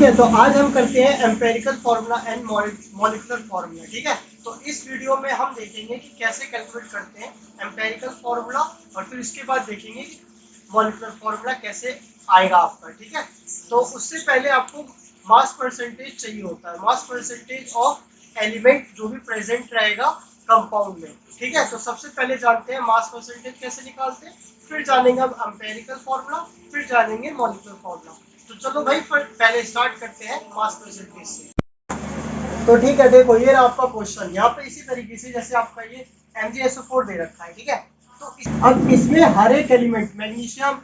है, तो आज हम करते हैं empirical formula and molecular formula. ठीक है, तो इस वीडियो में हम देखेंगे कि कैसे कैलकुलेट करते हैं एम्पेरिकल फार्मूला और फिर इसके बाद देखेंगे कि मॉलिक्यूलर फार्मूला कैसे आएगा आपका। ठीक है, तो उससे पहले आपको मास परसेंटेज चाहिए होता है, मास परसेंटेज ऑफ एलिमेंट जो भी प्रेजेंट रहेगा कंपाउंड में। ठीक है, तो सबसे पहले जानते हैं मास परसेंटेज कैसे निकालते हैं, फिर जानेंगे हम एम्पेरिकल फार्मूला, फिर जानेंगे मॉलिक्यूलर फार्मूला। तो चलो भाई पहले स्टार्ट करते हैं मास परसेंटेज से। तो ठीक है, देखो ये आपका क्वेश्चन यहाँ पे इसी तरीके से जैसे आपका ये MgSO4 दे रखा है। ठीक है, तो अब इसमें हर एक एलिमेंट मैग्नीशियम,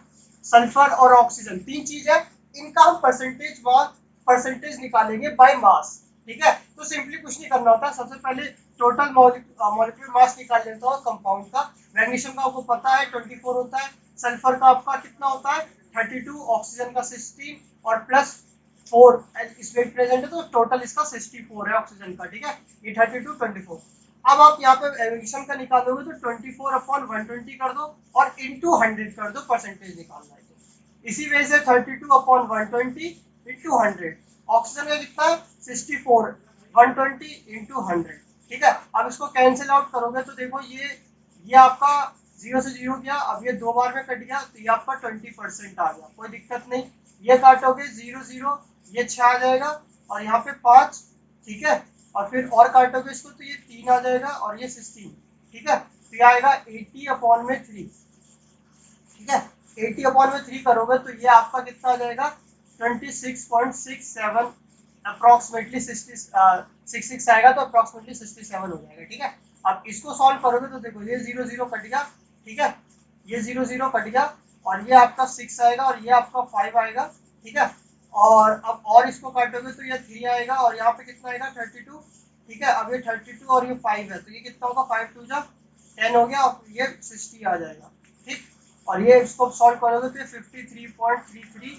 सल्फर और ऑक्सीजन तीन चीज है, इनका हम परसेंटेज निकालेंगे बाय मास। ठीक है, तो सिंपली कुछ नहीं करना होता, सबसे पहले टोटल मॉलिक्यूलर मास निकाल लेता हूँ कंपाउंड का। मैग्नीशियम का आपको पता है 24 होता है, सल्फर का आपका कितना होता है 32, ऑक्सीजन का 16 और प्लस 4 इसमें प्रेजेंट है, तो टोटल इसका 64 है ऑक्सीजन का। ठीक है, ये 32 24। अब आप यहाँ पे मैग्नीशियम का निकालोगे तो 24/120 कर दो और इंटू 100 कर दो, परसेंटेज निकालना है। तो इसी वजह से 32/120 इंटू 100। ऑक्सीजन का कितना है 64, 120 इंटू 100। ठीक है, अब इसको कैंसिल आउट करोगे तो देखो ये आपका 0 से 0 गया, अब ये दो बार में कट गया, तो ये आपका 20% आ गया, कोई दिक्कत नहीं। ये काटोगे 0 0, ये 6 आ जाएगा और यहाँ पे 5। ठीक है, और फिर और काटोगे इसको तो ये 3 आ जाएगा और ये 16। ठीक है, तो ये आएगा 80/3। ठीक है, 80/3 करोगे तो ये आपका कितना आ जाएगा 26.67, अप्रोक्सीमेटली 66 आएगा, तो अप्रोक्सीमेटली 67 हो जाएगा। ठीक है, अब इसको सॉल्व करोगे तो देखो ये 0 0 कट गया। ठीक है, ये 0 0 कट गया और ये आपका 6 आएगा और ये आपका 5 आएगा। ठीक है, और अब और इसको काटोगे तो ये 3 आएगा और यहाँ पे कितना आएगा 32। ठीक है, अब ये 32 और ये 5 है, तो ये कितना होगा 5 2 जा 10 हो गया और ये 60 आ जाएगा। ठीक, और ये इसको सॉल्व करोगे तो 53.33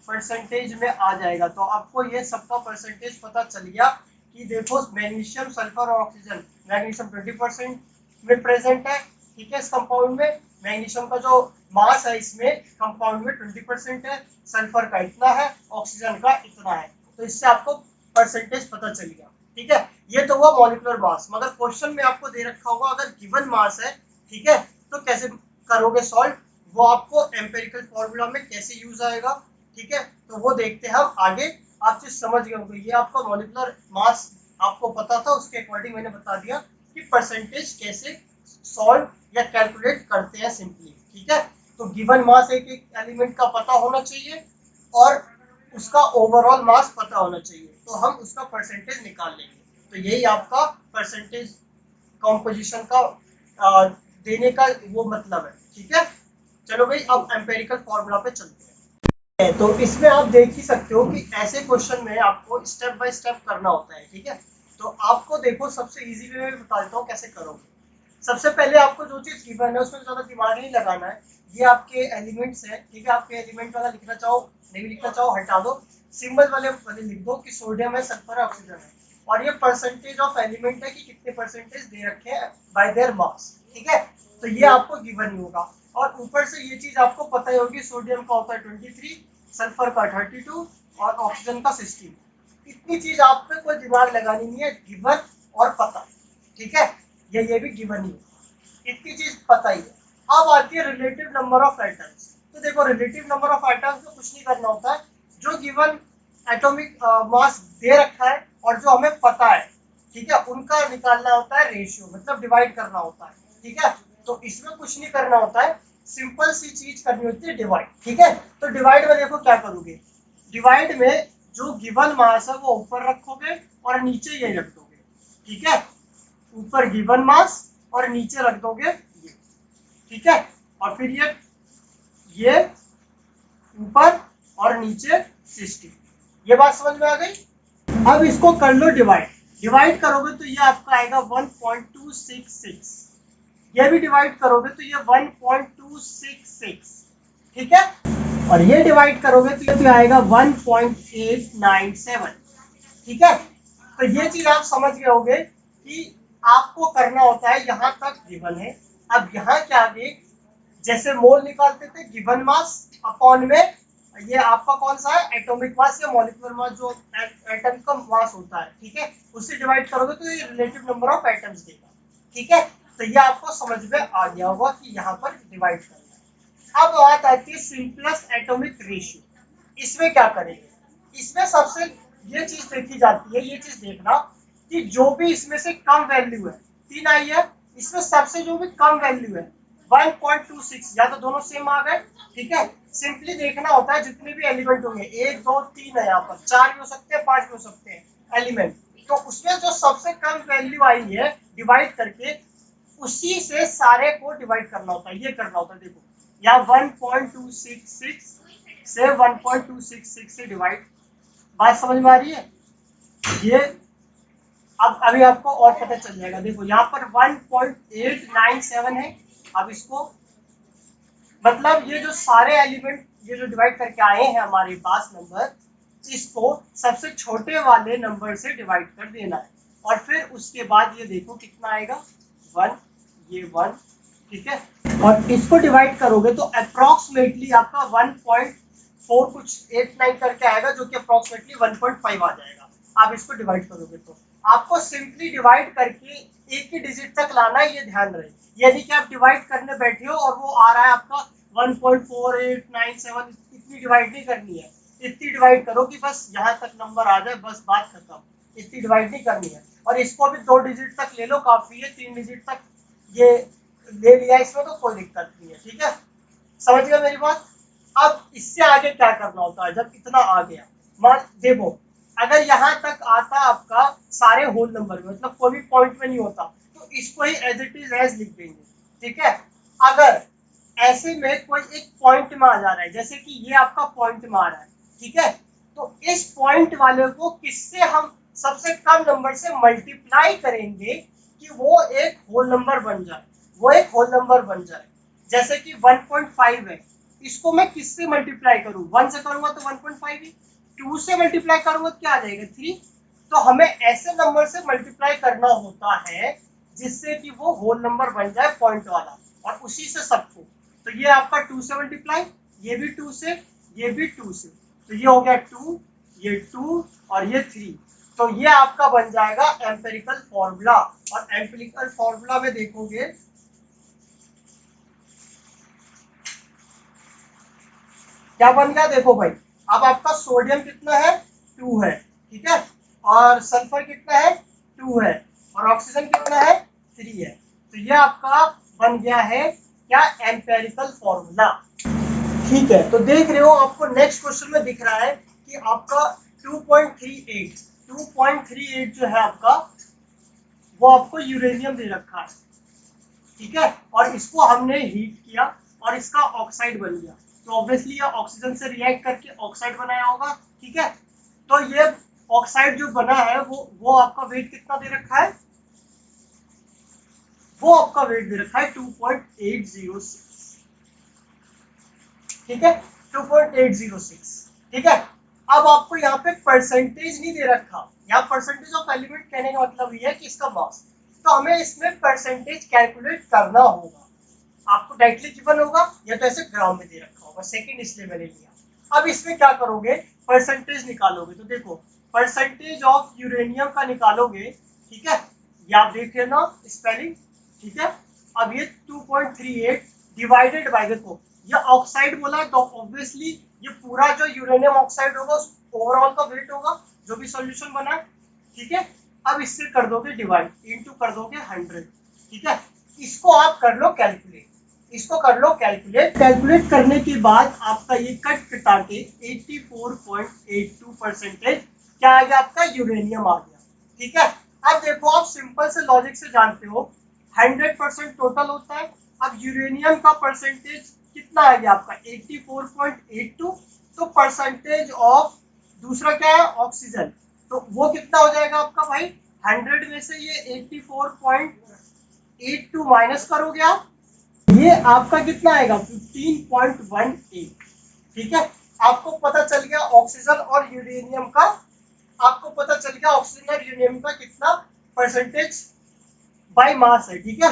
परसेंटेज में आ जाएगा। तो आपको ये सबका परसेंटेज पता चल गया कि देखो मैग्नीशियम, सल्फर और ऑक्सीजन, मैग्नीशियम 20% में प्रेजेंट है। ठीक है, इस कंपाउंड में मैग्नीशियम का जो मास है इसमें कंपाउंड में 20% है, सल्फर का इतना है, ऑक्सीजन का इतना है। तो इससे आपको परसेंटेज पता चल गया। ठीक है, ये तो हुआ मॉलिक्यूलर मास। मगर क्वेश्चन में आपको दे रखा होगा अगर गिवन मास है, ठीक है, तो कैसे करोगे सॉल्व, वो आपको एम्पेरिकल फॉर्मूला में कैसे यूज आएगा। ठीक है, तो वो देखते हैं हम आगे। आप चीज समझ गए होंगे, ये आपका मॉलिक्यूलर मास आपको पता था, उसके अकॉर्डिंग मैंने बता दिया कि परसेंटेज कैसे सॉल्व या कैलकुलेट करते हैं सिंपली। ठीक है, तो गिवन मास एक एलिमेंट का पता होना चाहिए और उसका ओवरऑल मास पता होना चाहिए, तो हम उसका परसेंटेज निकाल लेंगे। तो यही आपका परसेंटेज कॉम्पोजिशन का देने का वो मतलब है। ठीक है, चलो भाई अब एम्पेरिकल फॉर्मूला पे चलते हैं। तो इसमें आप देख ही सकते हो कि ऐसे क्वेश्चन में आपको स्टेप बाय स्टेप करना होता है। ठीक है, तो आपको देखो सबसे इजी वे में बता देता हूँ कैसे करोगे। सबसे पहले आपको जो चीज गिवन है उसमें ज्यादा दिमाग नहीं लगाना है, ये आपके एलिमेंट्स है। ठीक है, आपके एलिमेंट वाला लिखना चाहो नहीं लिखना चाहो हटा दो, सिंबल वाले लिख दो कि सोडियम है, सल्फर है, ऑक्सीजन है, और ये परसेंटेज ऑफ एलिमेंट है कि कितने परसेंटेज दे रखे हैं बाय देयर मास। ठीक है, तो ये आपको गिवन ही होगा। और ऊपर से ये चीज आपको पता ही होगी, सोडियम का होता है 23, सल्फर का 32 और ऑक्सीजन का 16। इतनी चीज आप पे कोई दिमाग लगानी नहीं है, गिवन और पता। ठीक है, ये भी गिवन ही है, इतनी चीज पता ही है। अब आती है रिलेटिव नंबर ऑफ एटम्स। तो देखो रिलेटिव नंबर ऑफ एटम्स में कुछ नहीं करना होता है, जो गिवन एटॉमिक मास दे रखा है और जो हमें पता है, ठीक है, उनका निकालना होता है रेशियो, मतलब डिवाइड करना होता है। ठीक है, तो इसमें कुछ नहीं करना होता है, सिंपल सी चीज करनी होती है डिवाइड। ठीक है, तो डिवाइड में देखो क्या करोगे, डिवाइड में जो गिवन मास है वो ऊपर रखोगे और नीचे ये रख दोगे। ठीक है, ऊपर गिवन मास और नीचे रख दोगे ये। ठीक है, और फिर ये ऊपर और नीचे 60। ये बात समझ में आ गई। अब इसको कर लो डिवाइड, डिवाइड करोगे तो ये आपका आएगा 1.266, ये भी डिवाइड करोगे तो ये 1.266। ठीक है, और ये डिवाइड करोगे तो ये आएगा 1.897। ठीक है, तो ये चीज आप समझ गए होगे कि आपको करना होता है, यहाँ तक गिवन है। अब यहाँ क्या आगे, जैसे मोल निकालते थे गिवन मास अपॉन में ये आपका कौन सा है, एटॉमिक मास या मॉलिक्यूलर मास, जो एटम का मास होता है, ठीक है, उससे डिवाइड करोगे तो ये रिलेटिव नंबर ऑफ एटम्स देगा, ठीक है। तो ये आपको समझ में आ गया होगा कि यहाँ पर डिवाइड करना है। अब बात आती है सिंपलेस्ट एटॉमिक रेशियो। इसमें क्या करेंगे, इसमें सबसे ये चीज देखी जाती है, ये चीज देखना कि जो भी इसमें से कम वैल्यू है, 3 आई है, इसमें सबसे जो भी कम वैल्यू है 1.26, या तो दोनों सेम आ गए, ठीक है। सिंपली देखना होता है जितने भी एलिमेंट होंगे, 1 2 3 है, यहाँ पर 4 भी हो सकते हैं, 5 भी हो सकते हैं एलिमेंट, तो उसमें जो सबसे कम वैल्यू आई है डिवाइड करके उसी से सारे को डिवाइड करना होता है, ये करना होता है। देखो यहाँ 1.266 से 1.266 से डिवाइड, बात समझ में आ रही है ये। अब अभी आपको और पता चल जाएगा। देखो यहाँ पर 1.897 है, अब इसको मतलब ये जो सारे एलिमेंट ये जो डिवाइड करके आए हैं हमारे पास नंबर, इसको सबसे छोटे वाले नंबर से डिवाइड कर देना है, और फिर उसके बाद ये देखो कितना आएगा 1, ये 1, ठीक है, और इसको डिवाइड करोगे तो अप्रोक्सीमेटली आपका 1.4 कुछ 89 करके आएगा, जो कि अप्रोक्सीमेटली 1.5 आ जाएगा। आप इसको डिवाइड करोगे तो आपको सिंपली डिवाइड करके एक ही डिजिट तक लाना है, ये ध्यान रहे। यानी कि आप डिवाइड करने बैठे हो और वो आ रहा है आपका 1.4897, इतनी डिवाइड नहीं करनी है, इतनी डिवाइड करो कि बस यहाँ तक नंबर आ जाए, बस बात खत्म, इतनी डिवाइड नहीं करनी है। और इसको भी 2 डिजिट तक ले लो, काफी है, 3 डिजिट तक ये ले लिया इसमें तो कोई दिक्कत नहीं है, ठीक है, समझ गए मेरी बात। अब इससे आगे क्या करना होता है, जब इतना आ गया, मान देखो अगर यहाँ तक आता आपका सारे होल नंबर में, मतलब कोई भी पॉइंट में नहीं होता, तो इसको ही एज इट इज एज लिख देंगे, ठीक है। अगर ऐसे में कोई एक पॉइंट में आ जा रहा है, जैसे कि ये आपका पॉइंट में आ रहा है, ठीक है, तो इस पॉइंट वाले को किससे हम सबसे कम नंबर से मल्टीप्लाई करेंगे कि वो एक होल नंबर बन जाए, वो एक होल नंबर बन जाए। जैसे कि 1.5 है, इसको मैं किससे मल्टीप्लाई करूं, 1 से करूंगा तो 1.5 ही, 2 से मल्टीप्लाई करूंगा तो क्या आ जाएगा 3। तो हमें ऐसे नंबर से मल्टीप्लाई करना होता है जिससे कि वो होल नंबर बन जाए पॉइंट वाला, और उसी से सबको। तो ये आपका 2 से मल्टीप्लाई, ये भी 2 से, ये भी 2 से, तो ये हो गया 2, ये 2 और ये 3। तो ये आपका बन जाएगा एम्पिरिकल फॉर्मूला। और एम्पिरिकल फॉर्मूला में देखोगे क्या बन गया, देखो भाई, अब आपका सोडियम कितना है 2 है, ठीक है, और सल्फर कितना है 2 है, और ऑक्सीजन कितना है 3 है। तो ये आपका बन गया है क्या, एम्पिरिकल फॉर्मूला, ठीक है। तो देख रहे हो आपको नेक्स्ट क्वेश्चन में दिख रहा है कि आपका 2.38 जो है आपका, वो आपको यूरेनियम दे रखा है, ठीक है, और इसको हमने हीट किया और इसका ऑक्साइड बन गया, तो ऑब्वियसली ये ऑक्सीजन से रिएक्ट करके ऑक्साइड बनाया होगा, ठीक है। तो ये ऑक्साइड जो बना है वो आपका वेट कितना दे रखा है, वो आपका वेट दे रखा है 2.806, ठीक है, 2.806, ठीक है। अब आपको यहाँ पे परसेंटेज नहीं दे रखा, यहाँ परसेंटेज ऑफ एलिमेंट कहने का मतलब ये है कि इसका मास, तो हमें इसमें परसेंटेज कैलकुलेट करना होगा। आपको डायरेक्टली गिवन होगा या तो ऐसे ग्राम में दे रखा होगा, सेकंड इसलिए मैंने लिया। अब इसमें क्या करोगे, परसेंटेज निकालोगे, तो देखो परसेंटेज ऑफ यूरेनियम का निकालोगे, ठीक है, ये आप देख लेना स्पेलिंग, ठीक है। अब ये 2.38 डिवाइडेड बाय, देखो ये ऑक्साइड बोला है तो ऑब्वियसली ये पूरा जो यूरेनियम ऑक्साइड होगा ओवरऑल का वेट होगा जो भी सॉल्यूशन बना है, ठीक है। अब इससे कर दोगे डिवाइड, इनटू कर दोगे 100, ठीक है। इसको आप कर लो कैलकुलेट, इसको कर लो कैलकुलेट, कैलकुलेट करने के बाद आपका ये कट कटा के 84.82% क्या आ गया, आपका यूरेनियम आ गया, ठीक है। अब देखो आप सिंपल से लॉजिक से जानते हो 100% टोटल होता है, अब यूरेनियम का परसेंटेज कितना आ गया आपका 84.82, तो परसेंटेज ऑफ दूसरा क्या है ऑक्सीजन, तो वो कितना हो जाएगा आपका भाई 100 में से ये 84.82 माइनस करोगे आप, ये आपका कितना आएगा 15.18, ठीक है। आपको पता चल गया ऑक्सीजन और यूरेनियम का, आपको पता चल गया ऑक्सीजन और यूरेनियम का कितना परसेंटेज बाय मास है, ठीक है।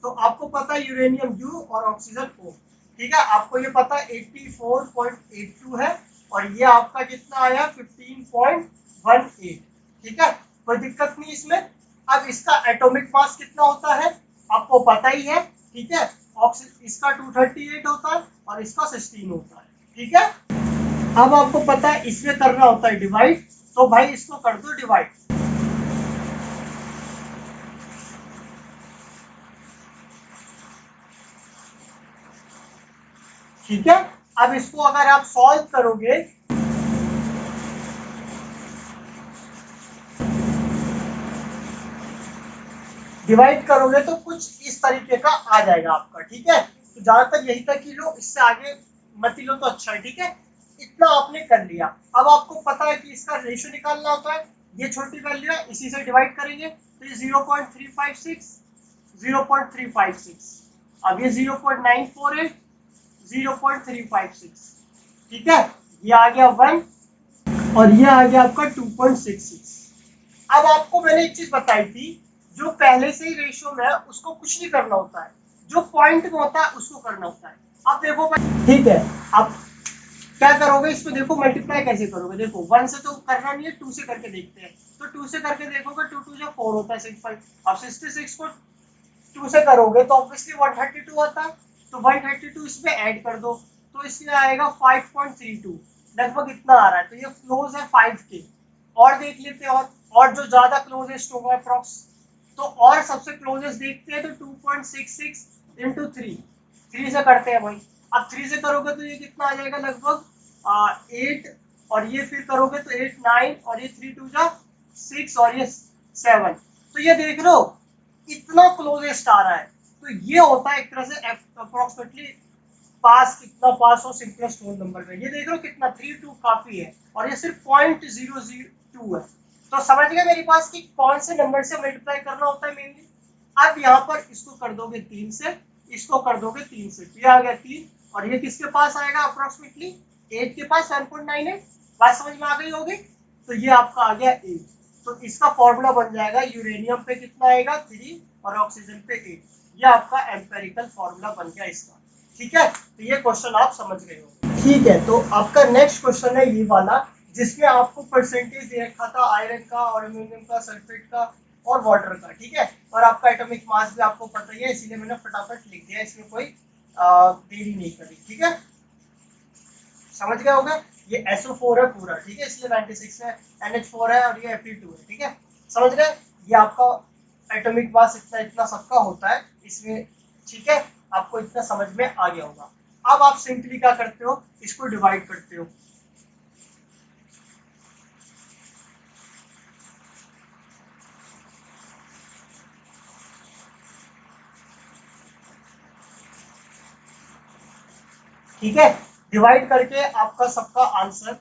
तो आपको पता है यूरेनियम U और ऑक्सीजन O, ठीक है, आपको ये पता 84.82 है और ये आपका कितना आया 15.18। ठीक है, कोई दिक्कत नहीं इसमें। अब इसका एटॉमिक मास कितना होता है आपको पता ही है। ठीक है, इसका 238 होता है और इसका 16 होता है। ठीक है, अब आपको पता है इसमें करना होता है डिवाइड, तो भाई इसको कर दो डिवाइड। ठीक है, अब इसको अगर आप सॉल्व करोगे डिवाइड करोगे तो कुछ इस तरीके का आ जाएगा आपका। ठीक है, तो ज्यादातर यही था कि लो, इससे आगे मत लो तो अच्छा है। ठीक है, इतना आपने कर लिया। अब आपको पता है कि इसका रेशियो निकालना होता है, ये छोटी वैल्यू है इसी से डिवाइड करेंगे तो ये 0.356 0.356, अब ये 0.948 0.356। ठीक है, ये आ गया 1 और ये आ गया आपका 2.66। अब आपको मैंने एक चीज बताई थी, जो पहले से ही रेशियो में है उसको कुछ नहीं करना होता है, जो पॉइंट में होता है उसको करना होता है। अब देखो भाई, ठीक है, आप क्या करोगे इसमें, देखो मल्टीप्लाई कैसे करोगे। देखो 1 से तो करना नहीं है, 2 से करके देखते हैं। तो 2 से करके देखोगे 2 2 4 होता है 65। अब 66 को 2 से करोगे तो ऑब्वियसली 132 आता है, तो 132 इसमें ऐड कर दो तो इसमें आएगा 5.32, लगभग इतना आ रहा है। तो ये क्लोज है 5 के। और देख लेते हैं, और जो ज्यादा क्लोजेस्ट होगा अप्रॉक्स, तो और सबसे क्लोजेस्ट देखते हैं तो 2.66 इंटू 3 से करते हैं भाई। अब 3 से करोगे तो ये कितना आ जाएगा, लगभग 8, और ये फिर करोगे तो 8 9 और ये 3 2 जा 6 और ये 7। तो ये देख लो इतना क्लोजेस्ट आ रहा है। तो ये होता है एक तरह से अप्रोक्सीमेटली पास, कितना पास हो सिंपलेस्ट होल नंबर में। ये देख लो कितना 3 2 काफी है और ये सिर्फ 0.002 है। तो समझ गए मेरे पास कि कौन से नंबर से मल्टीप्लाई करना होता है मेनली। अब यहाँ पर इसको कर दोगे 3 से, इसको कर दोगे 3 से, तो ये आ गया 3 और ये किसके पास आएगा अप्रोक्सीमेटली 8 के पास 7.98। बात समझ में आ गई होगी। तो ये आपका आ गया 8। तो इसका फॉर्मूला बन जाएगा यूरेनियम पे कितना आएगा 3 और ऑक्सीजन पे 8। ये आपका एम्पेरिकल फॉर्मूला बन गया इसका। ठीक है, तो ये क्वेश्चन आप समझ गए हो। ठीक है, तो आपका नेक्स्ट क्वेश्चन है ये वाला, जिसमें आपको परसेंटेज दे रखा था आयरन का और एल्यूमिनियम का, सल्फेट का और वाटर का। ठीक है, और आपका एटॉमिक मास भी आपको पता ही है, इसीलिए मैंने फटाफट लिख दिया, इसमें कोई देरी नहीं करी। ठीक है, समझ गए होंगे। ये SO4 है पूरा, ठीक है, इसलिए 96 है, NH4 है और ये Fe2 है। ठीक है, समझ गए। ये आपका एटॉमिक मास इतना इतना सबका होता है इसमें। ठीक है, आपको इतना समझ में आ गया होगा। अब आप सिंपली क्या करते हो, इसको डिवाइड करते हो। ठीक है, डिवाइड करके आपका सबका आंसर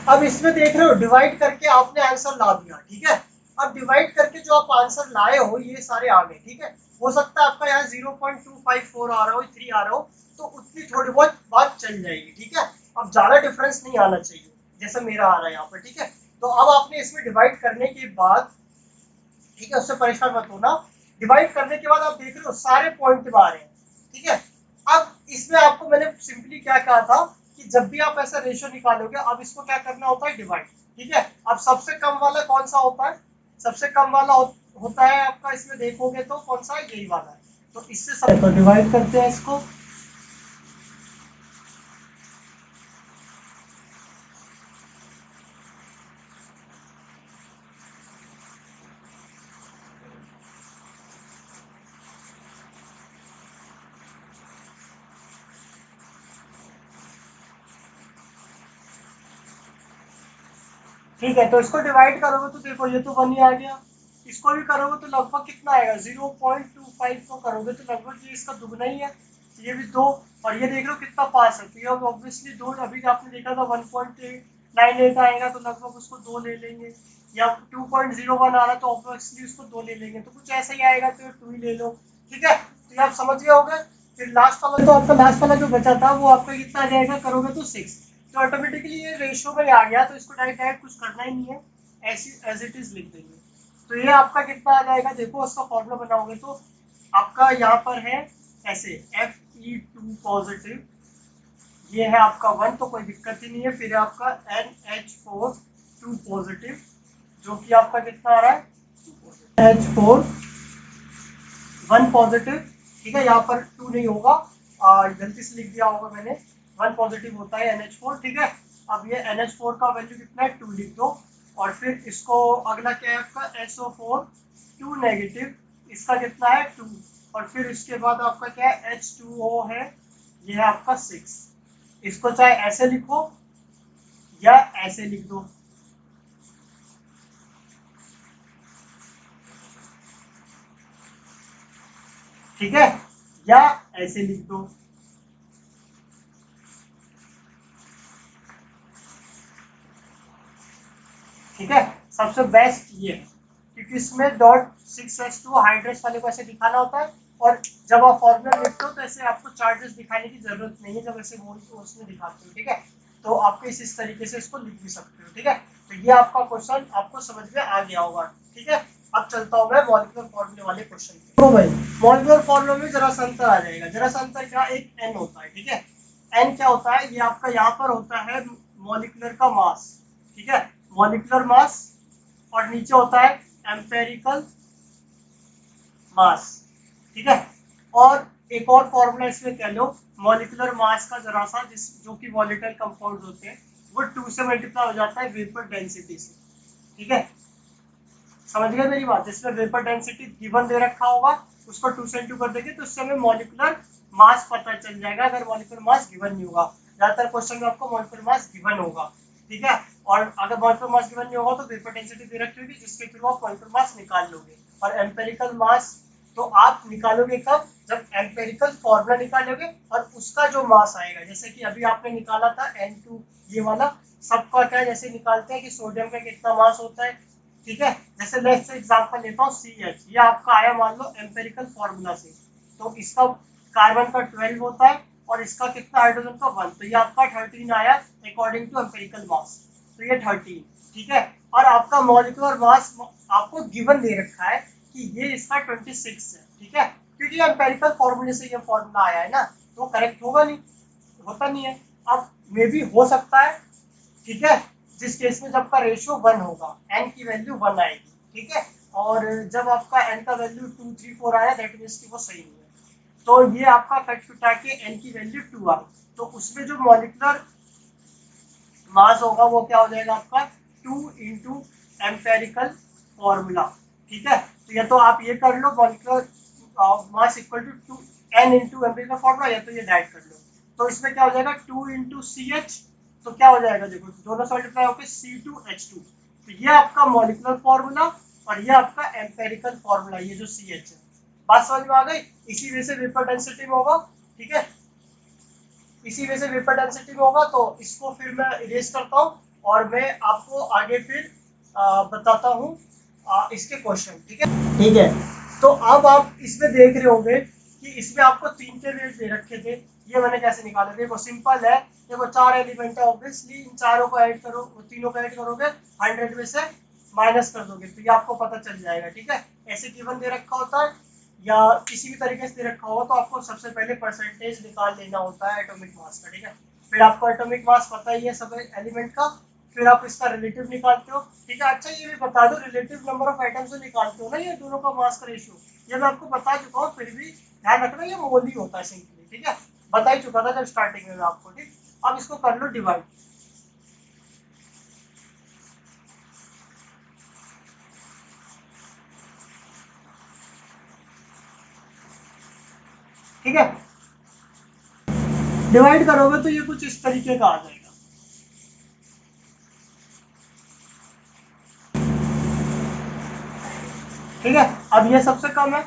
अब इसमें देख रहे हो डिवाइड करके आपने आंसर ला दिया। ठीक है, अब डिवाइड करके जो आप आंसर लाए हो ये सारे आ गए। ठीक है, हो सकता है आपका यहाँ 0.254 आ रहा हो, 3 आ रहा हो, तो उतनी थोड़ी बहुत बात चल जाएगी। ठीक है, अब ज्यादा डिफरेंस नहीं आना चाहिए जैसा मेरा आ रहा है यहाँ पर। ठीक है, तो अब आपने इसमें डिवाइड करने के बाद, ठीक है, उससे परेशान मत होना। डिवाइड करने के बाद आप देख रहे हो सारे पॉइंट आ रहे हैं। ठीक है, अब इसमें आपको मैंने सिंपली क्या कहा था कि जब भी आप ऐसा रेशियो निकालोगे, अब इसको क्या करना होता है डिवाइड। ठीक है, अब सबसे कम वाला कौन सा होता है, सबसे कम वाला होता है आपका, इसमें देखोगे तो कौन सा है, यही वाला है। तो इससे सब तो डिवाइड करते हैं इसको। ठीक है, तो इसको डिवाइड करोगे तो देखो ये तो 1 ही आ गया। इसको भी करोगे तो लगभग कितना आएगा, 0.25 को करोगे तो लगभग ये इसका दुगना ही है। तो ये भी 2 और ये देख लो कितना पास है। तो ये ऑब्वियसली 2, अभी आपने देखा था 1.98 आएगा तो लगभग उसको 2 ले लेंगे, या 2.01 आ रहा है तो ऑब्वियसली उसको 2 ले लेंगे, तो कुछ ऐसा ही आएगा तो 2 ही ले लो। ठीक है, तो ये आप समझ गए होगे। फिर लास्ट वाला, तो आपका लास्ट वाला जो बचा था वो आपका कितना आ जाएगा, करोगे तो 6, तो ऑटोमेटिकली ये रेशियो में आ गया, तो इसको डायरेक्ट कुछ करना ही नहीं है, ऐसी एज इट इज लिख देंगे। तो ये आपका कितना आ जाएगा, देखो उसका फॉर्मूला बनाओगे तो आपका यहाँ पर है ऐसे Fe2 पॉजिटिव, ये है आपका 1, तो कोई दिक्कत ही नहीं है। फिर आपका NH4 2 पॉजिटिव, जो कि आपका कितना आ रहा है, H4 1 पॉजिटिव, ठीक है, यहाँ पर 2 नहीं होगा, गलती से लिख दिया होगा मैंने, 1 पॉजिटिव होता है NH4, ठीक है। अब ये NH4 का वैल्यू कितना है, 2 लिख दो, और फिर इसको अगला क्या है आपका SO4 2 नेगेटिव, इसका कितना है 2, और फिर इसके बाद आपका क्या है H2O है, ये है आपका 6। इसको चाहे ऐसे लिखो या ऐसे लिख दो, ठीक है, या ऐसे लिख दो, ठीक है। सबसे बेस्ट ये है, क्योंकि इसमें .6H2 हाइड्रेट्स वाले को ऐसे दिखाना होता है, और जब आप फॉर्मूला लिखते हो तो ऐसे आपको चार्जेस दिखाने की जरूरत नहीं है, जब ऐसे मोल को उसमें दिखाते हो, ठीक है। तो आपको इस तरीके से इसको लिख भी सकते हो, ठीक है। तो ये आपका क्वेश्चन आपको समझ में आ गया होगा, ठीक है। अब चलता हूँ मैं मॉलिक्यूलर फॉर्मूले वाले क्वेश्चन पे। तो भाई मॉलिक्यूलर फॉर्मूले में जरा सा अंतर आ जाएगा, जरा सा अंतर क्या, एक एन होता है, ठीक है। एन क्या होता है, ये आपका यहाँ पर होता है मॉलिक्यूलर का मास, ठीक है, मॉलिक्यूलर मास, और नीचे होता है एम्पेरिकल मास, ठीक है। और एक और फॉर्मूला इसमें कह लो मॉलिक्यूलर मास का जरा सा, जो कि वॉलेटाइल कंपाउंड्स होते हैं, वो 2 से मल्टीप्लाई हो जाता है वेपर डेंसिटी से, ठीक है। समझ गए मेरी बात, जिसमें वेपर डेंसिटी गिवन दे रखा होगा उसको 2 से इंटू कर देंगे तो उससे हमें मॉलिक्यूलर मास पता चल जाएगा, अगर मॉलिक्यूलर मास गिवन नहीं होगा। ज्यादातर क्वेश्चन में आपको मॉलिक्यूलर मास गिवन होगा, ठीक है। और अगर मॉलिक्यूलर मास गिवन नहीं होगा तो वेपर डेंसिटी दे रखी होगी, जिसके थ्रू आप मॉलिक्यूलर मास निकाल लोगे। और एम्पेरिकल मास तो आप निकालोगे कब, जब एम्पेरिकल फॉर्मूला निकालोगे और उसका जो मास आएगा, जैसे कि अभी आपने निकाला था N2 ये वाला, सबका क्या जैसे निकालते हैं कि सोडियम का कितना मास होता है, ठीक है। जैसे नेक्स्ट एग्जांपल लेता हूँ CH, ये आपका आया मान लो एम्पेरिकल फॉर्मूला से, तो इसका कार्बन का 12 होता है और इसका कितना हाइड्रोजन का 1, तो ये आपका 13 आया अकॉर्डिंग टू एम्पेरिकल मास, तो ये 13, ठीक है। और आपका मॉलिक्यूलर मास आपको गिवन दे रखा है कि ये इसका 26 है, ठीक है, क्योंकि एम्पेरिकल फॉर्मूले से ये फॉर्मूला आया है ना, तो करेक्ट होगा नहीं, होता नहीं है। अब मे भी हो सकता है, ठीक है, जिस केस में जब का रेशियो 1 होगा, n की वैल्यू 1 आएगी, ठीक है, और जब आपका n का वैल्यू 2, 3, 4 आया, दैट मीन्स कि वो सही नहीं है, तो ये आपका कट उठा के n की वैल्यू 2 आई, तो उसमें जो मॉलिक्यूलर मास होगा वो क्या हो जाएगा आपका 2 इंटू एम्पेरिकल फॉर्मूला, ठीक है। तो या तो आप ये कर लो molecular mass equal to n into empirical formula, या तो ये डाइट कर लो, तो इसमें क्या हो जाएगा 2 इंटू CH, तो क्या हो जाएगा, देखो दोनों से मल्टीप्लाई होकर C2H2, तो ये आपका मॉलिक्यूलर फॉर्मूला और ये आपका एम्पेरिकल फॉर्मूला, ये जो CH है। बात समझ में आ गई, इसी वजह से वेपर डेंसिटी में होगा, ठीक है, इसी वजह से वेपर डेंसिटी में होगा। तो इसको फिर मैं इरेज करता हूँ और मैं आपको आगे फिर बताता हूँ इसके क्वेश्चन, ठीक है, ठीक है। तो अब आप इसमें देख रहे होंगे कि इसमें आपको 3 के वेट दे रखे थे, ये मैंने कैसे निकाले, देखो सिंपल है, देखो 4 एलिमेंट है, ऑब्वियसली इन चारों को ऐड करो, तीनों को ऐड करोगे 100 में से माइनस कर दोगे तो ये आपको पता चल जाएगा, ठीक है। ऐसे गिवन दे रखा होता है या किसी भी तरीके से दे रखा होगा तो आपको सबसे पहले परसेंटेज निकाल लेना होता है एटॉमिक मास का, ठीक है। फिर आपको एटॉमिक मास पता ही है सब एलिमेंट का, फिर आप इसका रिलेटिव निकालते हो, ठीक है। अच्छा ये भी बता दो, रिलेटिव नंबर ऑफ आइटम्स जो निकालते हो ना, ये दोनों का मास का रेशियो, ये मैं आपको बता चुका हूँ, फिर भी ध्यान रखना ये मोल ही होता है सिंपली, ठीक है, बता ही चुका था जब स्टार्टिंग में आपको, ठीक। अब इसको कर लो डिवाइड, ठीक है, डिवाइड करोगे तो ये कुछ इस तरीके का आ जाएगा, ठीक है। अब ये सबसे कम है,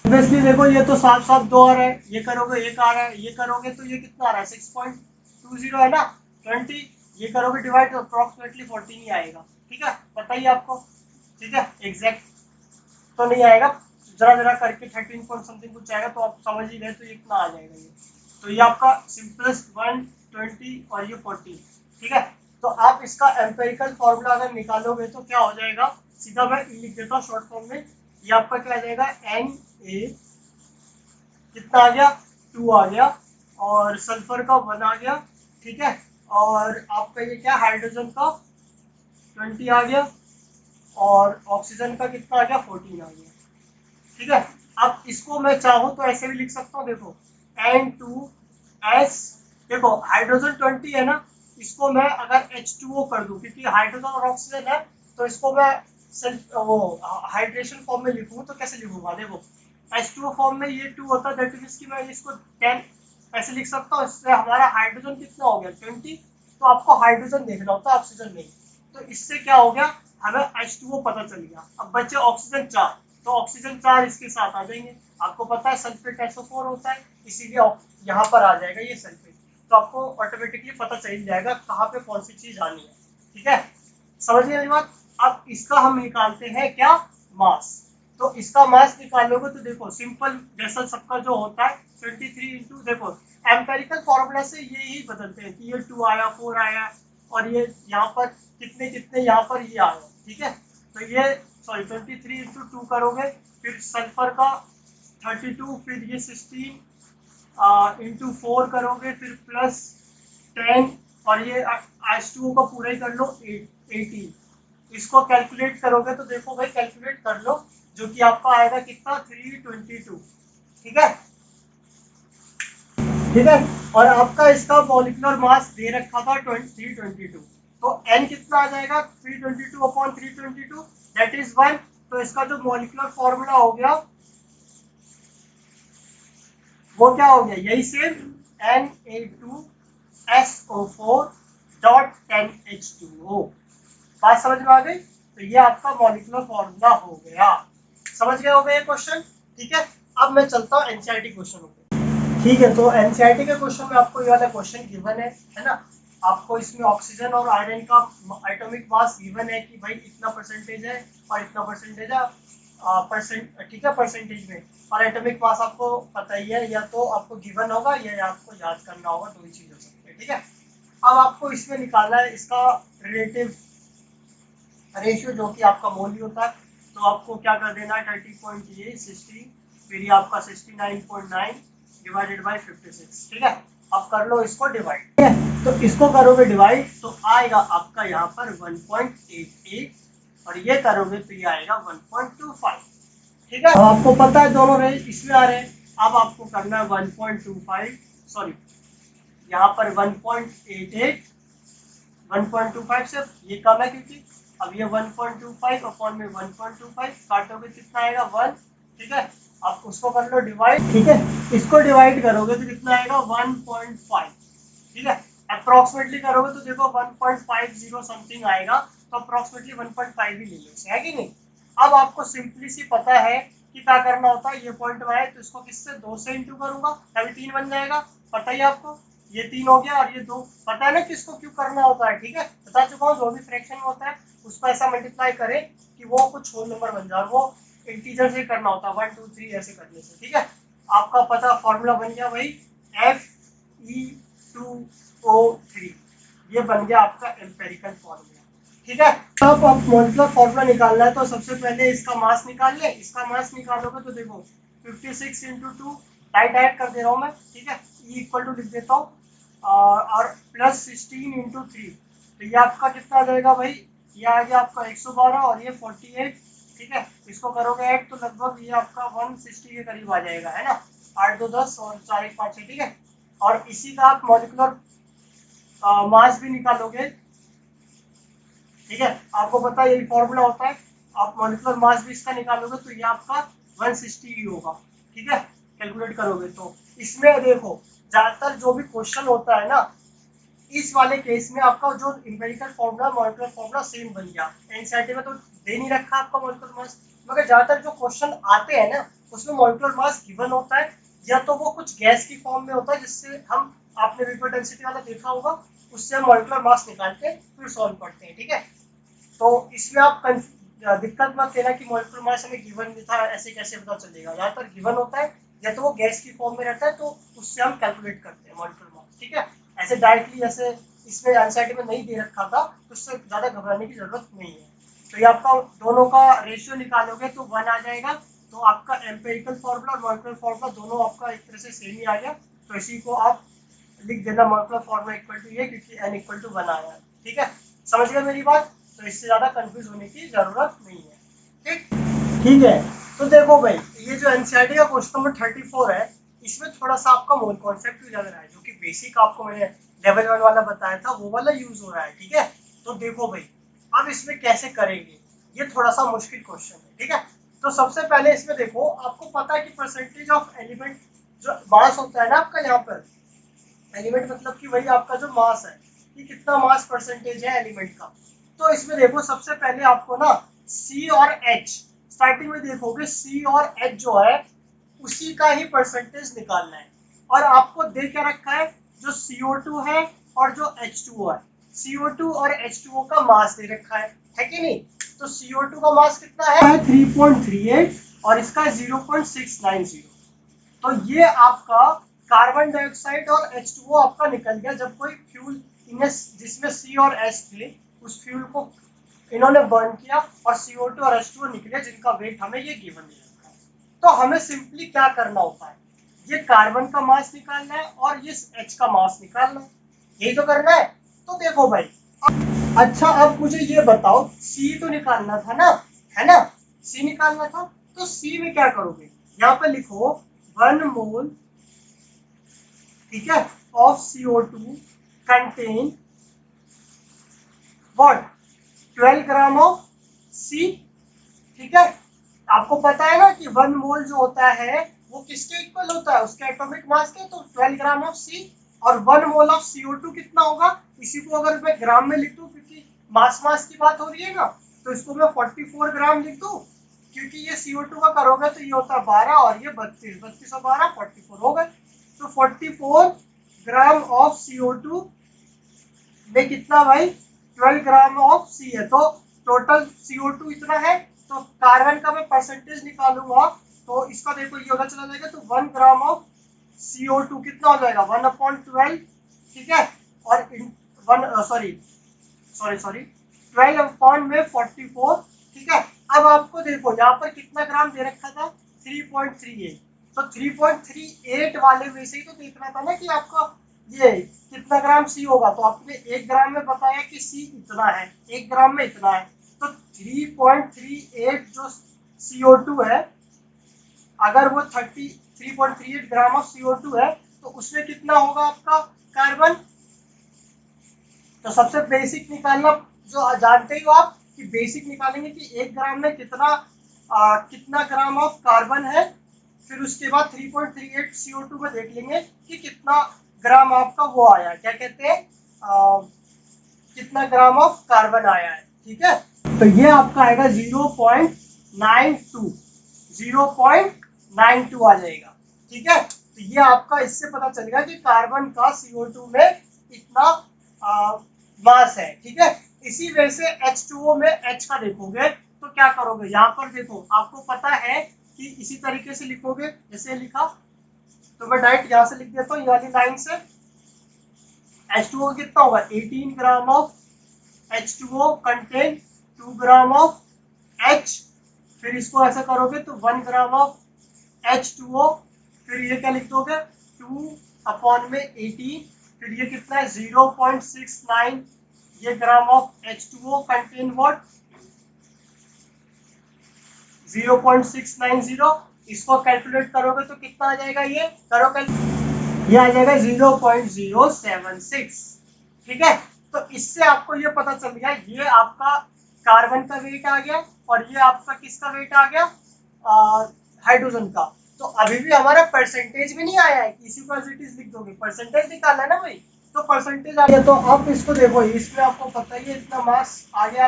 ऑब्वियसली देखो ये तो साफ 2 आ रहा है, ये करोगे 1 आ रहा है, ये करोगे तो ये कितना आ रहा है 6.20 है ना, 20, ये करोगे डिवाइड तो अप्रोक्सीमेटली 14 ही आएगा। ठीक है, पता ही आपको। ठीक है, एग्जैक्ट तो नहीं आएगा, जरा जरा करके 13 पॉइंट समथिंग कुछ आएगा, तो आप समझ ही गए, तो ये इतना आ जाएगा ये। तो ये आपका सिंपलेस्ट 120 और ये 14। ठीक है, तो आप इसका एम्पेरिकल फॉर्मूला अगर निकालोगे तो क्या हो जाएगा, सीधा मैं लिख देता हूँ शॉर्ट फॉर्म में। ये आपका क्या आ जाएगा, Na कितना आ गया, 2 आ गया, और सल्फर का 1 आ गया। ठीक है, और आपका ये क्या, हाइड्रोजन का 20 आ गया, और ऑक्सीजन का कितना आ गया, 14 आ गया। ठीक है, अब इसको मैं चाहूँ तो ऐसे भी लिख सकता हूँ, देखो N2S, देखो हाइड्रोजन 20 है ना, इसको मैं अगर H2O कर दूं, क्योंकि हाइड्रोजन और ऑक्सीजन है, तो इसको मैं सिर्फ वो हाइड्रेशन फॉर्म में लिखूँ तो कैसे लिखूंगा, देखो H2O फॉर्म में ये 2 होता है, दैट मींस कि मैं इसको 10 ऐसे लिख सकता हूँ। इससे हमारा हाइड्रोजन कितना हो गया, 20, तो आपको हाइड्रोजन देखना होता है, ऑक्सीजन नहीं। तो इससे क्या हो गया, हमें H2O पता चल गया। अब बचे ऑक्सीजन 4, तो ऑक्सीजन 4 इसके साथ आ जाएंगे। आपको पता है सल्फेट SO4 होता है, इसीलिए यहाँ पर आ जाएगा ये सल्फेट। तो आपको ऑटोमेटिकली पता चल जाएगा कहाँ पे कौन सी चीज आनी है। ठीक है, समझ गए मेरी बात। अब इसका हम निकालते हैं क्या, मास। तो इसका मास निकालोगे तो देखो सिंपल जैसा सबका जो होता है 23 इंटू, देखो एम्पेरिकल फॉर्मूला से ये ही बदलते हैं कि ये 2 आया, 4 आया, और ये यहाँ पर कितने कितने यहाँ पर ये आया। ठीक है, तो ये सॉरी 23 इंटू 2 करोगे, फिर सल्फर का 32, फिर ये 16 इंटू 4 करोगे, फिर प्लस 10, और ये H2O का पूरा ही कर लो 18। इसको कैलकुलेट करोगे तो देखो भाई, कैलकुलेट कर लो, जो कि आपका आएगा कितना, 322। ठीक है, ठीक है, और आपका इसका मॉलिक्यूलर मास दे रखा था 322, तो n कितना आ जाएगा, 322 अपॉन 322, दैट इज 1। तो इसका जो मॉलिक्यूलर फॉर्मूला हो गया वो क्या हो गया, यही सेम Na2SO4.10H2O। बात समझ में आ गई। तो ये आपका मॉलिक्यूलर फॉर्मूला हो गया, समझ गए हो गए ये क्वेश्चन। ठीक है, अब मैं चलता हूँ एनसीईआरटी क्वेश्चन पे। ठीक है, तो एनसीईआरटी के क्वेश्चन में आपको ये वाला क्वेश्चन गिवन है ना। आपको इसमें ऑक्सीजन और आयरन का एटॉमिक मास गिवन है कि भाई इतना परसेंटेज है और इतना परसेंटेज है, ठीक है, परसेंटेज में, और एटॉमिक मास आपको पता ही है, या तो आपको गिवन होगा या आपको याद करना होगा, दो ही चीज हो सकती है। ठीक है, अब आपको इसमें निकालना है इसका रिलेटिव रेशियो, जो कि आपका मोल ही होता है। तो आपको क्या कर देना है, 30.60, फिर ये आपका 69.9 डिवाइडेड बाय 56। ठीक है, अब कर लो इसको डिवाइड। ठीक है, तो इसको करोगे डिवाइड तो आएगा आपका यहाँ पर 1.88, और ये करोगे तो ये आएगा 1.25। ठीक है, अब आपको पता है दोनों रेंज इसमें आ रहे हैं। अब आपको करना है 1.25, सॉरी यहाँ पर 1.88, 1.25 से ये कम है क्योंकि अब ये 1.25 अपॉन में 1.25 काटोगे कितना आएगा, 1। ठीक है, आप उसको कर लो डिवाइड। ठीक है, इसको डिवाइड करोगे तो कितना आएगा, 1.5। ठीक है, अप्रोक्सीमेटली करोगे तो देखो 1.50 समथिंग आएगा, तो अप्रोक्सीमेटली 1.5 ही ले लो, है कि नहीं। अब आपको सिंपली सी पता है कि क्या करना होता है, ये पॉइंट में आए तो इसको किससे, 2 से इंटू करूंगा, तभी 3 बन जाएगा। पता ही आपको, ये 3 हो गया और ये 2, पता है ना किसको क्यों करना होता है। ठीक है, बता चुका हूँ, जो भी फ्रैक्शन होता है उसको ऐसा मल्टीप्लाई करें कि वो कुछ होल नंबर बन जाए, वो इंटीजर से करना होता है, 1 2 3 ऐसे करने से। ठीक है, आपका पता फॉर्मूला बन गया वही Fe2O3, ये बन गया आपका एम्पेरिकल फॉर्मूला। ठीक है, अब आप मॉलिक्यूलर फॉर्मूला निकालना है तो सबसे पहले इसका मास निकाल ले। इसका मास निकालोगे तो देखो 56 इंटू 2, डाइट कर दे रहा हूँ मैं। ठीक है, ई इक्वल टू लिख देता हूँ, और प्लस 16 इंटू 3, तो ये आपका कितना आ जाएगा भाई, ये आ गया आपका 112 और ये 48। ठीक है, इसको करोगे ऐड तो लगभग ये आपका 160 के करीब आ जाएगा, है ना। 8 2 10 और 4 1 5 6। ठीक है, और इसी का आप मॉलिक्यूलर मास भी निकालोगे। ठीक है, आपको पता है यही फॉर्मूला होता है। आप मॉलिक्यूलर मास भी इसका निकालोगे तो ये आपका 160 ही होगा। ठीक है, कैलकुलेट करोगे तो इसमें देखो ज्यादातर जो भी क्वेश्चन होता है ना, इस वाले केस में आपका जो empirical formula molecular formula same बन गया। एनसीईआरटी में तो दे नहीं रखा आपका मॉलिक्यूलर मास, मगर ज्यादातर जो क्वेश्चन आते हैं ना उसमें मॉलिक्यूलर मास गिवन होता है, या तो वो कुछ गैस की फॉर्म में होता है जिससे हम आपने वेपर डेंसिटी वाला देखा होगा, उससे हम मॉलिक्यूलर मास निकाल के फिर सॉल्व करते हैं, ठीक है। तो इसमें आप दिक्कत मत लेना कि मॉलिक्यूलर मास हमें गिवन था, ऐसे कैसे पता चलेगा। ज्यादातर गिवन होता है या तो वो गैस की फॉर्म में रहता है, तो उससे हम कैलकुलेट करते हैं मॉलिक्यूलर मास, ठीक है। ऐसे डायरेक्टली जैसे इसमें एनसीईआरटी में नहीं दे रखा था, तो उससे ज्यादा घबराने की जरूरत नहीं है। तो ये आपका दोनों का रेशियो निकालोगे तो 1 आ जाएगा। तो आपका एम्पेरिकल फॉर्मूला और मॉलिक्यूलर फॉर्मूला दोनों आपका एक तरह से सेम ही आ गया। तो इसी को आप लिख देना मॉलिक्यूलर फॉर्मूला इक्वल टू ये, क्योंकि n इक्वल टू 1 आया है, ठीक है। समझ गए मेरी बात? तो इससे ज्यादा कंफ्यूज होने की जरूरत नहीं है, ठीक है। तो देखो भाई, ये जो एनसीईआरटी का क्वेश्चन नंबर 34 है, इसमें थोड़ा सा आपका मोल कॉन्सेप्ट भी लग रहा है, जो कि बेसिक आपको मैंने लेवल 1 वाला बताया था वो वाला यूज हो रहा है, ठीक है। तो देखो भाई, अब इसमें कैसे करेंगे, ये थोड़ा सा मुश्किल क्वेश्चन है, ठीक है। तो सबसे पहले इसमें देखो, आपको पता है कि परसेंटेज ऑफ एलिमेंट जो मास होता है ना आपका, यहाँ पर एलिमेंट मतलब कि वही आपका जो मास है, कि कितना मास परसेंटेज है एलिमेंट का। तो इसमें देखो, सबसे पहले आपको ना सी और एच, स्टार्टिंग में देखोगे सी और एच जो है उसी का ही परसेंटेज निकालना है। और आपको दे क्या रखा है, जो CO2 है और जो H2O है, CO2 और H2O का मास दे रखा है कि नहीं। तो CO2 का मास कितना है 3.38 और इसका 0.690। तो ये आपका कार्बन डाइऑक्साइड और H2O आपका निकल गया जब कोई फ्यूल इन्हें जिसमें C और H थे, उस फ्यूल को इन्होंने बर्न किया और CO2 और H2O निकले, जिनका वेट हमें ये गिवन दिया। तो हमें सिंपली क्या करना होता है, ये कार्बन का मास निकालना है और ये H का मास निकालना है, यही तो करना है। तो देखो भाई, अच्छा अब मुझे ये बताओ, C तो निकालना था ना, है ना, C निकालना था। तो C में क्या करोगे, यहाँ पे लिखो 1 मोल, ठीक है, of CO2 contain what 12 gram of C, ठीक है। आपको पता है ना कि 1 मोल जो होता है वो किसके इक्वल होता है, उसके एटॉमिक मास के। तो 12 ग्राम ऑफ C और 1 मोल ऑफ CO2 कितना होगा, इसी को अगर मैं ग्राम में लिख दूं, क्योंकि मास की बात हो रही है ना, तो इसको मैं 44 ग्राम लिख दूं, क्योंकि ये CO2 का करोगे तो ये होता है 12 और ये 32, 32 और 12 44 हो गए। तो 44 ग्राम ऑफ CO2 में कितना भाई 12 ग्राम ऑफ C है, तो टोटल CO2 इतना है। तो कार्बन का मैं परसेंटेज निकालूंगा, तो इसका देखो ये होगा चला जाएगा, तो 1 ग्राम ऑफ CO2 कितना हो जाएगा 1/12, ठीक है। और 12 अपॉन में 44, ठीक है। अब आपको देखो यहाँ पर कितना ग्राम दे रखा था 3.38, तो 3.38 वाले में से ही तो देखना था ना कि आपका ये कितना ग्राम C होगा। तो आपने 1 ग्राम में बताया कि C इतना है, 1 ग्राम में इतना है, तो 3.38 जो CO2 है, अगर वो 3.38 ग्राम ऑफ CO2 है, तो उसमें कितना होगा आपका कार्बन। तो सबसे बेसिक निकालना जो जानते ही हो आप, कि बेसिक निकालेंगे कि 1 ग्राम में कितना ग्राम ऑफ कार्बन है। फिर उसके बाद 3.38 CO2 में देख लेंगे कि कितना ग्राम आपका वो आया है, क्या कहते हैं कितना ग्राम ऑफ कार्बन आया है, ठीक है। तो ये आपका आएगा 0.92 आ जाएगा, ठीक है। तो ये आपका इससे पता चलेगा कि कार्बन का CO2 में इतना मास है, ठीक है। इसी वजह से H2O में H का देखोगे तो क्या करोगे, यहाँ पर देखो आपको पता है कि इसी तरीके से लिखोगे जैसे लिखा। तो मैं डायरेक्ट यहाँ से लिख देता हूँ, ये वाली लाइन से। H2O कितना होगा 18 gram of H2O contain 2 gram of H। फिर इसको ऐसा करोगे तो 1 ग्राम ऑफ H2O, फिर ये क्या लिख दोगे 2/18, फिर ये कितना है 0.69 ये gram of H2O contain what 0.690। इसको कैलकुलेट करोगे तो कितना आ जाएगा, ये करो ये आ जाएगा 0.076, ठीक है। तो इससे आपको ये पता चल गया, ये आपका कार्बन का वेट आ गया और ये आपका किसका वेट आ गया हाइड्रोजन का। तो अभी भी हमारा परसेंटेज भी नहीं आया है, किसी को एज इट इज लिख दोगे, परसेंटेज निकालना है ना भाई। तो परसेंटेज आ गया, तो आप इसको देखो, इसमें आपको पता ही है इतना मास आ गया,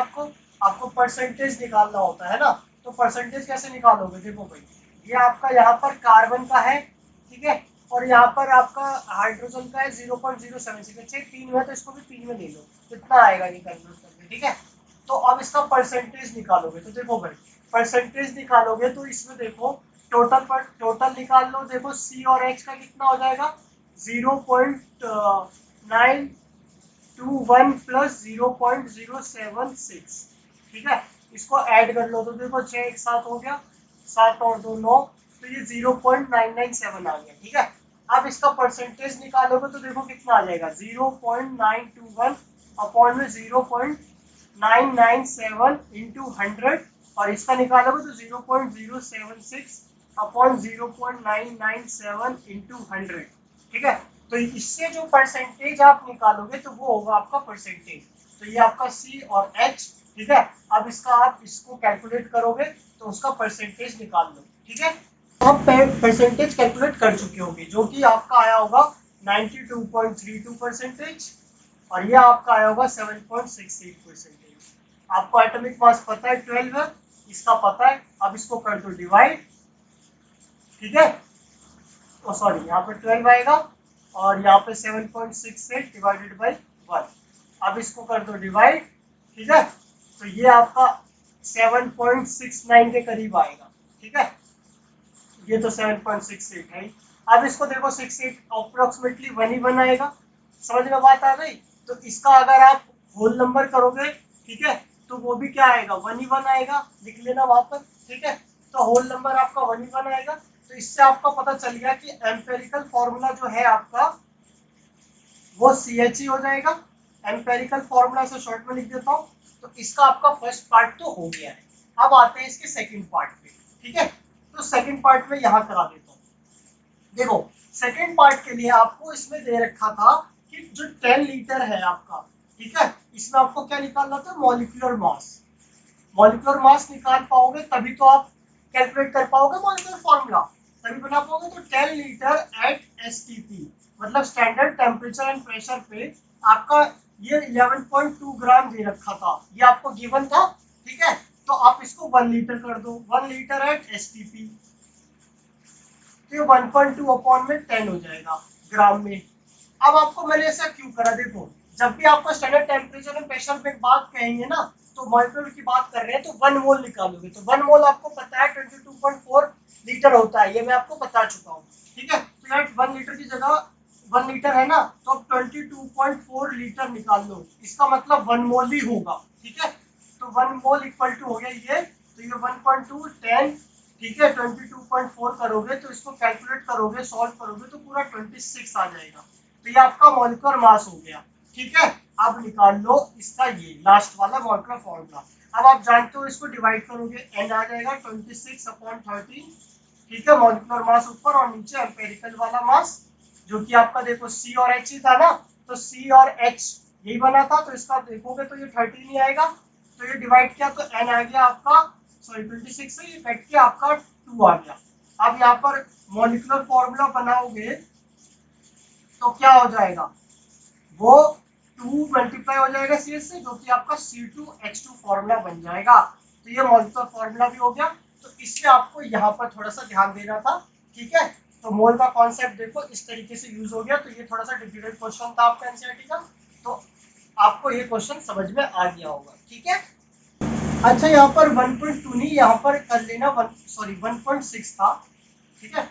आपको परसेंटेज निकालना होता है ना। तो परसेंटेज कैसे निकालोगे, देखो भाई, ये आपका यहाँ पर कार्बन का है, ठीक है, और यहाँ पर आपका हाइड्रोजन का है 0.076। अच्छा 3 में तो इसको भी 3 में ले लो, कितना आएगा ये कैलकुलेट करके, ठीक है। तो अब इसका परसेंटेज निकालोगे तो देखो भाई, परसेंटेज निकालोगे तो इसमें देखो टोटल निकाल लो। देखो सी और एच का कितना हो जाएगा 0.921 प्लस 0.076, ठीक है। इसको ऐड कर लो तो देखो 6 एक साथ हो गया, 7 और 2 9, तो ये 0.997 आ गया, ठीक है। अब इसका परसेंटेज निकालोगे तो देखो कितना आ जाएगा 0.921 अपॉन में 0.997 इंटू 100, और इसका निकालोगे तो 0.076 अपॉन 0.997 इंटू 100, ठीक है। तो इससे जो परसेंटेज आप निकालोगे तो वो होगा आपका परसेंटेज। तो ये आपका सी और एच, ठीक है। अब इसका आप इसको कैलकुलेट करोगे तो उसका परसेंटेज निकाल लो, ठीक है। आप परसेंटेज कैलकुलेट कर चुके होंगे, जो कि आपका आया होगा 92.32%, और ये आपका आया होगा 7.68%। आपको एटॉमिक मास पता है 12 है, इसका पता है। अब इसको कर दो डिवाइड, ठीक है। तो सॉरी यहाँ पे 12 आएगा और यहाँ पे 7.68 डिवाइडेड बाई 1। अब इसको कर दो डिवाइड, ठीक है। तो ये आपका 7.69 के करीब आएगा, ठीक है। ये तो 7.68 है। अब इसको देखो 68 अप्रोक्सीमेटली 1 ही 1 आएगा, समझ में बात आ गई। तो इसका अगर आप होल नंबर करोगे, ठीक है, तो वो भी क्या आएगा 1 ही 1 आएगा, लिख लेना वहां पर, ठीक है। तो होल नंबर आपका 1 ही 1 आएगा। तो इससे आपका पता चल गया कि एम्पेरिकल फॉर्मूला जो है आपका वो CHE हो जाएगा। एम्पेरिकल फॉर्मूला से शॉर्ट में लिख देता हूँ। तो इसका आपका फर्स्ट पार्ट तो हो गया है। अब आते हैं इसके सेकंड पार्ट पे, ठीक है। तो सेकंड पार्ट में यहाँ करा देता हूँ। देखो सेकंड पार्ट के लिए आपको इसमें दे रखा था कि जो 10 लीटर है आपका, ठीक है, इसमें आपको क्या निकालना था मॉलिक्यूलर मास। मॉलिक्यूलर मास निकाल पाओगे तभी तो आप कैलकुलेट कर पाओगे मॉलिक्यूलर फॉर्मूला, तभी बना पाओगे। तो 10 लीटर एट STP मतलब स्टैंडर्ड टेम्परेचर एंड प्रेशर पे आपका ये 11.2 ग्राम दे रखा था, ये आपको गिवन था, ठीक है। तो आप इसको 1 लीटर कर दो, 1 लीटर एट STP, तो ये 1.2 अपॉन में 10 हो जाएगा ग्राम में। अब आपको मैंने ऐसा क्यों करा, देखो जब भी आपको स्टैंडर्ड टेम्परेचर एंड प्रेशर पे बात कहेंगे ना, तो मॉलिक्यूल की बात कर रहे हैं तो 1 मोल निकालोगे। तो 1 मोल आपको पता है 22.4 लीटर होता है, ये मैं आपको बता चुका हूँ, ठीक है। तो यार 1 लीटर की जगह 1 लीटर है ना, तो अब 22.4 लीटर निकाल लो, इसका मतलब 1 मोल ही होगा, ठीक है। तो 1 मोल इक्वल टू हो गया ये, तो ये 1.2 10, ठीक है। 22.4 करोगे तो इसको कैलकुलेट करोगे, सॉल्व करोगे तो पूरा 26 आ जाएगा। तो ये आपका मॉलिक्यूलर मास हो गया, ठीक है। अब निकाल लो इसका ये लास्ट वाला मॉलिक्यूलर फॉर्मूला। अब आप जानते हो इसको डिवाइड करोगे, n आ जाएगा 26/13, ठीक है। मॉलिक्यूलर मास ऊपर और नीचे एम्पेरिकल वाला मास, जो कि आपका देखो C और H ही था ना, तो C और H यही बना था। तो इसका देखोगे तो ये 13 ही आएगा। तो ये डिवाइड किया तो n आ गया आपका, सॉरी 26 से ये कट के आपका 2 आ गया। अब यहाँ पर मॉलिक्यूलर फॉर्मूला बनाओगे तो क्या हो जाएगा, वो 2 मल्टीप्लाई हो जाएगा CH से, जो कि आपका C2H2 फॉर्मूला बन जाएगा। तो ये मॉलिक्यूलर फॉर्मूला भी हो गया। तो इससे आपको यहाँ पर थोड़ा सा ध्यान देना था, ठीक है। तो मोल का कॉन्सेप्ट देखो इस तरीके से यूज हो गया। तो ये थोड़ा सा डिफिकल्ट क्वेश्चन था आपका एनसीईआरटी का, तो आपको ये क्वेश्चन समझ में आ गया होगा, ठीक है। अच्छा यहाँ पर 1.2 नहीं, यहाँ पर कर लेना 1.6 था, ठीक है।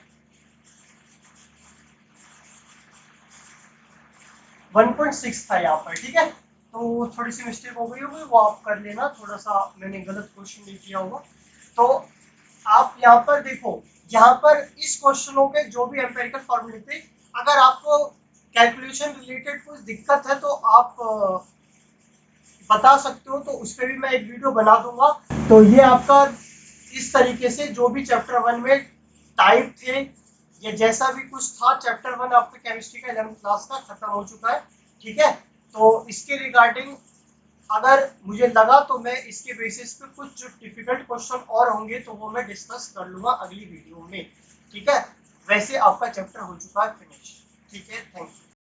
1.6 था यहाँ पर, ठीक है। तो थोड़ी सी मिस्टेक हो गई होगी, वो आप कर लेना, थोड़ा सा मैंने गलत क्वेश्चन नहीं किया होगा। तो आप यहाँ पर देखो, यहाँ पर इस क्वेश्चनों के जो भी एम्पेरिकल फॉर्मूले थे, अगर आपको कैलकुलेशन रिलेटेड कुछ दिक्कत है तो आप बता सकते हो, तो उस पर भी मैं एक वीडियो बना दूंगा। तो ये आपका इस तरीके से जो भी चैप्टर 1 में टाइप थे या जैसा भी कुछ था, चैप्टर 1 आपका केमिस्ट्री का 11th क्लास का खत्म हो चुका है, ठीक है। तो इसके रिगार्डिंग अगर मुझे लगा तो मैं इसके बेसिस पे कुछ जो डिफिकल्ट क्वेश्चन और होंगे तो वो मैं डिस्कस कर लूंगा अगली वीडियो में, ठीक है। वैसे आपका चैप्टर हो चुका है फिनिश, ठीक है। Thank you.